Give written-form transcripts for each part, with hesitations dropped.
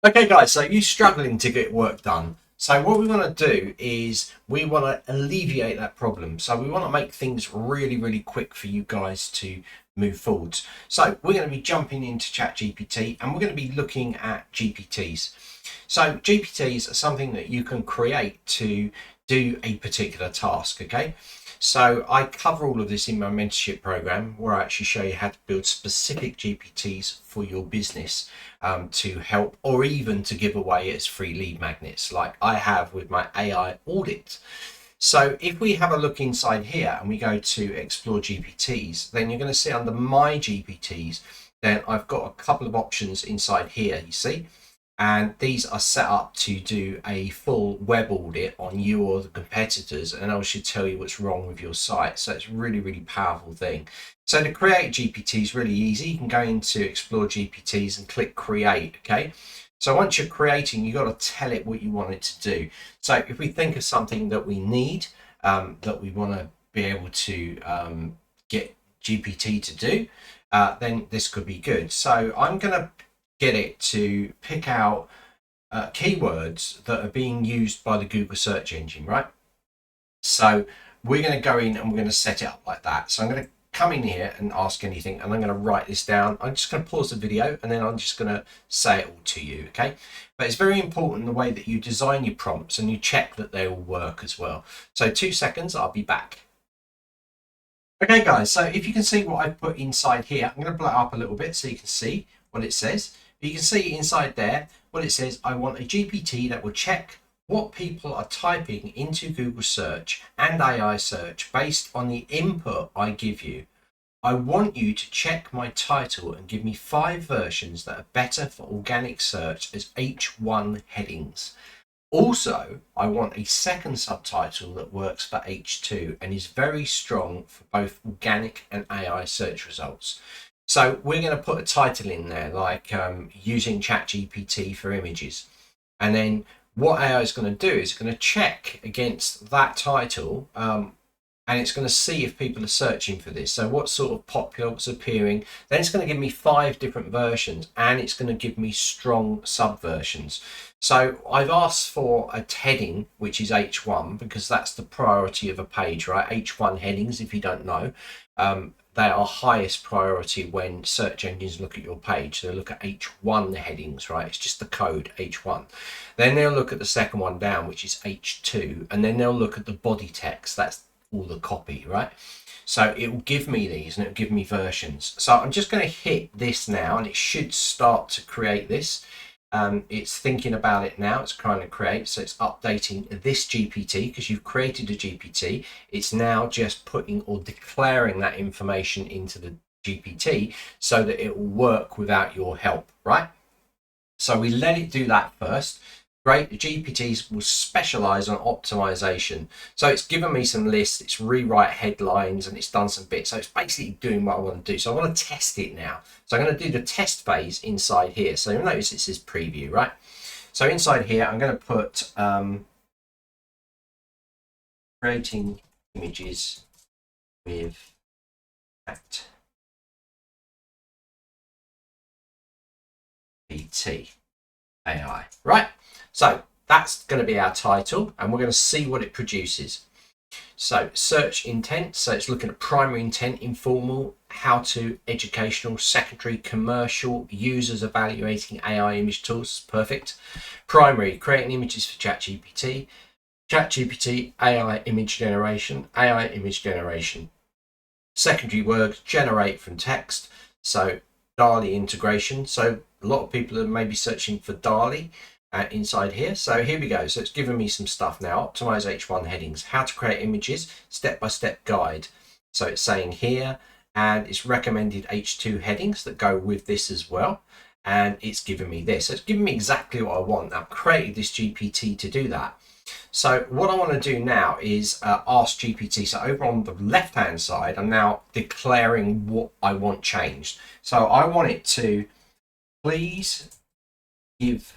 Okay guys, so you're struggling to get work done. So what we want to do is we want to alleviate that problem. So we want to make things really, really quick for you guys to move forwards. So we're going to be jumping into ChatGPT and we're going to be looking at GPTs. So GPTs are something that you can create to do a particular task, okay? So I cover all of this in my mentorship program where I actually show you how to build specific GPTs for your business to help or even to give away as free lead magnets like I have with my AI audit. So if we have a look inside here and we go to explore GPTs, then you're going to see under my GPTs, then I've got a couple of options inside here, you see, and these are set up to do a full web audit on you or the competitors, and I should tell you what's wrong with your site. So it's a really, really powerful thing. So to create GPT is really easy. You can go into explore GPTs and click create. Okay, so once you're creating, you've got to tell it what you want it to do. So if we think of something that we need, that we want to be able to get GPT to do, then this could be good. So I'm going to get it to pick out keywords that are being used by the Google search engine, right? So we're going to go in and we're going to set it up like that. So I'm going to come in here and ask anything, and I'm going to write this down. I'm just going to pause the video and then I'm just going to say it all to you, okay? But it's very important the way that you design your prompts and you check that they all work as well. So 2 seconds, I'll be back. Okay guys, so if you can see what I've put inside here, I'm going to blow it up a little bit so you can see what it says. You can see inside there what it says. I want a GPT that will check what people are typing into Google search and AI search based on the input I give you. I want you to check my title and give me 5 versions that are better for organic search as H1 headings. Also, I want a second subtitle that works for H2 and is very strong for both organic and AI search results. So we're going to put a title in there like using ChatGPT for images. And then what AI is going to do is going to check against that title and it's going to see if people are searching for this. So what sort of popular, what's appearing. Then it's going to give me 5 different versions and it's going to give me strong subversions. So I've asked for a heading, which is H1, because that's the priority of a page, right? H1 headings, if you don't know, they are highest priority when search engines look at your page. They'll look at H1 headings, right? It's just the code H1. Then they'll look at the second one down, which is H2, and then they'll look at the body text. That's all the copy, right? So it will give me these and it will give me versions. So I'm just going to hit this now and it should start to create this. It's thinking about it now. It's trying to create, so it's updating this GPT because you've created a GPT. It's now just putting or declaring that information into the GPT so that it will work without your help, right? So we let it do that first. Great, the GPTs will specialize on optimization. So it's given me some lists, it's rewrite headlines, and it's done some bits. So it's basically doing what I want to do. So I want to test it now. So I'm going to do the test phase inside here. So you'll notice it says preview, right? So inside here, I'm going to put creating images with ChatGPT AI, right? So that's going to be our title and we're going to see what it produces. So search intent, so it's looking at primary intent, informal, how to, educational, secondary, commercial, users evaluating AI image tools, perfect. Primary, creating images for ChatGPT, ChatGPT, AI image generation, AI image generation. Secondary words, generate from text, so DALL-E integration. So a lot of people are maybe searching for DALL-E inside here. So here we go. So it's given me some stuff now. Optimize H1 headings, how to create images, step-by-step guide. So it's saying here, and it's recommended H2 headings that go with this as well. And it's given me this. So it's giving me exactly what I want. I've created this GPT to do that. So what I want to do now is ask GPT. So over on the left-hand side, I'm now declaring what I want changed. So I want it to please give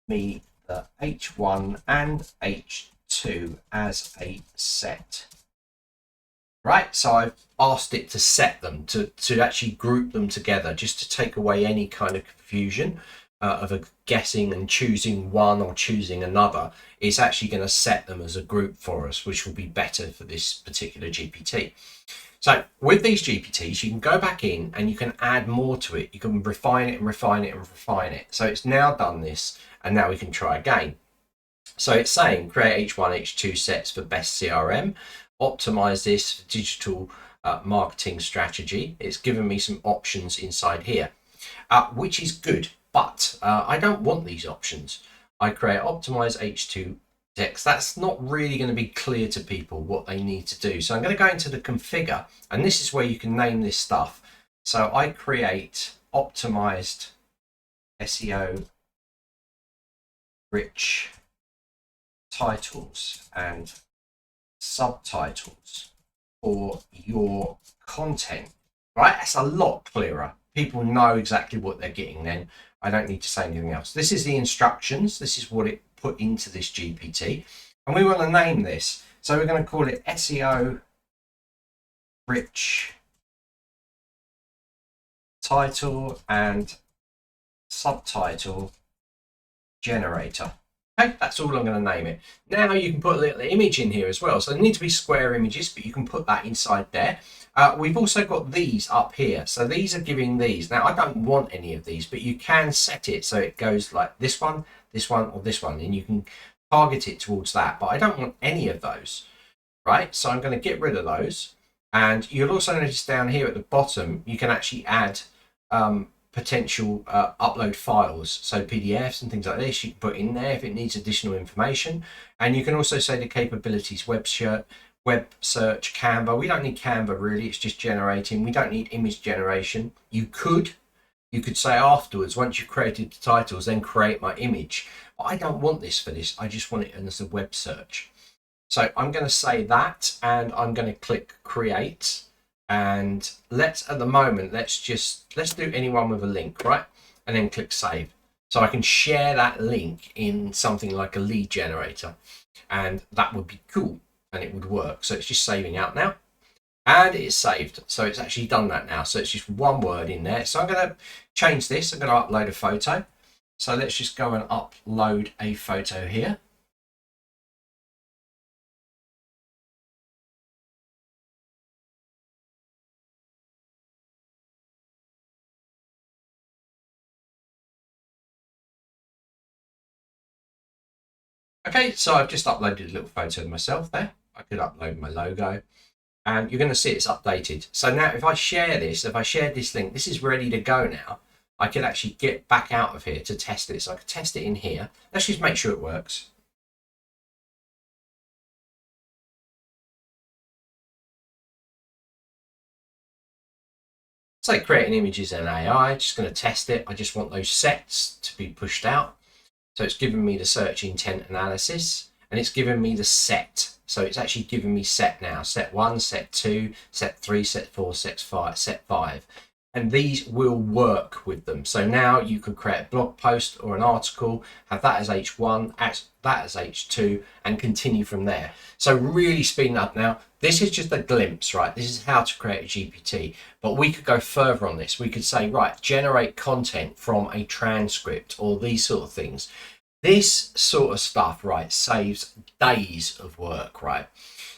me the H1 and H2 as a set. Right, so I've asked it to set them, to actually group them together, just to take away any kind of confusion. of a guessing and choosing one or choosing another. It's actually going to set them as a group for us, which will be better for this particular GPT. So with these GPTs, you can go back in and you can add more to it. You can refine it and refine it and refine it. So it's now done this, and now we can try again. So it's saying create H1, H2 sets for best CRM, optimize this for digital marketing strategy. It's given me some options inside here, which is good, but I don't want these options. I create optimize H2 text. That's not really going to be clear to people what they need to do. So I'm going to go into the configure, and this is where you can name this stuff. So I create optimized SEO rich titles and subtitles for your content, right? That's a lot clearer. People know exactly what they're getting then. I don't need to say anything else. This is the instructions. This is what it put into this GPT. And we want to name this. So we're going to call it SEO rich title and subtitle generator. Okay, that's all I'm going to name it. Now you can put a little image in here as well. So they need to be square images, but you can put that inside there. We've also got these up here. So these are giving these. Now I don't want any of these, but you can set it so it goes like this one, or this one, and you can target it towards that. But I don't want any of those, right? So I'm going to get rid of those. And you'll also notice down here at the bottom, you can actually add potential upload files, so PDFs and things like this. You can put in there if it needs additional information. And you can also say the capabilities, web search, Canva. We don't need Canva really, it's just generating. We don't need image generation. You could say afterwards, once you've created the titles, then create my image. But I don't want this for this. I just want it as a web search. So I'm going to say that, and I'm going to click create. And let's do anyone with a link, right? And then click save. So I can share that link in something like a lead generator, and that would be cool and it would work. So it's just saving out now, and it's saved. So it's actually done that now. So it's just one word in there. So I'm going to change this. I'm going to upload a photo. So let's just go and upload a photo here. Okay, so I've just uploaded a little photo of myself there. I could upload my logo, and you're going to see it's updated. So now if I share this, link, this is ready to go now. I could actually get back out of here to test it. So I could test it in here. Let's just make sure it works. So creating images in AI, just going to test it. I just want those sets to be pushed out. So it's given me the search intent analysis, and it's given me the set. So it's actually given me set now. Set 1, set 2, set 3, set 4, set 5. And these will work with them. So now you could create a blog post or an article, have that as H1, that as H2, and continue from there. So really speeding up now. This is just a glimpse, right? This is how to create a GPT, but we could go further on this. We could say, right, generate content from a transcript or these sort of things. This sort of stuff, right, saves days of work, right?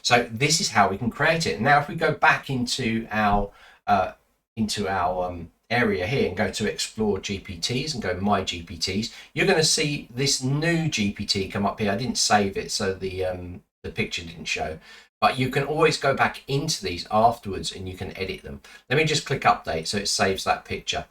So this is how we can create it. Now, if we go back into our area here and go to explore GPTs and go my GPTs, you're going to see this new GPT come up here. I didn't save it, so the picture didn't show, but you can always go back into these afterwards and you can edit them. Let me just click update so it saves that picture,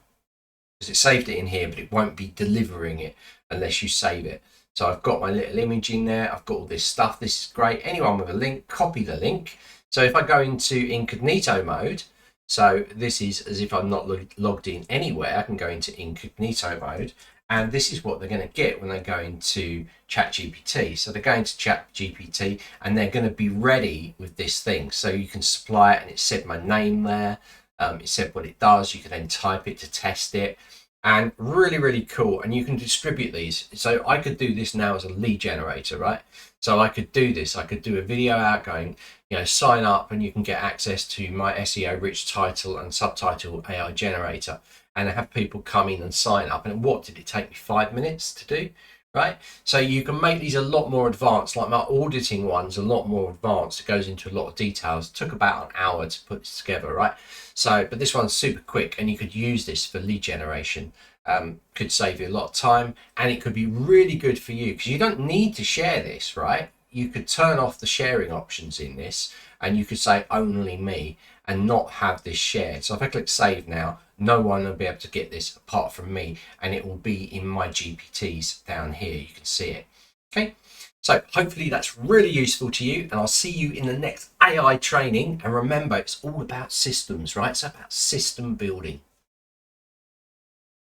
because it saved it in here, but it won't be delivering it unless you save it. So I've got my little image in there. I've got all this stuff. This is great. Anyone with a link, copy the link. So if I go into incognito mode, so this is as if I'm not logged in anywhere, I can go into incognito mode, and this is what they're going to get when they go into ChatGPT. So they're going to ChatGPT and they're going to be ready with this thing. So you can supply it, and it said my name there. It said what it does. You can then type it to test it, and really, really cool. And you can distribute these. So I could do this now as a lead generator, right? So I could do this. I could do a video out going, sign up and you can get access to my SEO rich title and subtitle AI generator. and have people come in and sign up. And what did it take me? 5 minutes to do, right? So you can make these a lot more advanced. Like my auditing one's a lot more advanced. It goes into a lot of details. It took about an hour to put this together, right? So, but this one's super quick, and you could use this for lead generation. Could save you a lot of time, and it could be really good for you because you don't need to share this, right? You could turn off the sharing options in this, and you could say only me and not have this shared. So if I click save now, no one will be able to get this apart from me, and it will be in my GPTs down here. You can see it. Okay, so hopefully that's really useful to you, and I'll see you in the next AI training. And remember, it's all about systems, right? It's about system building.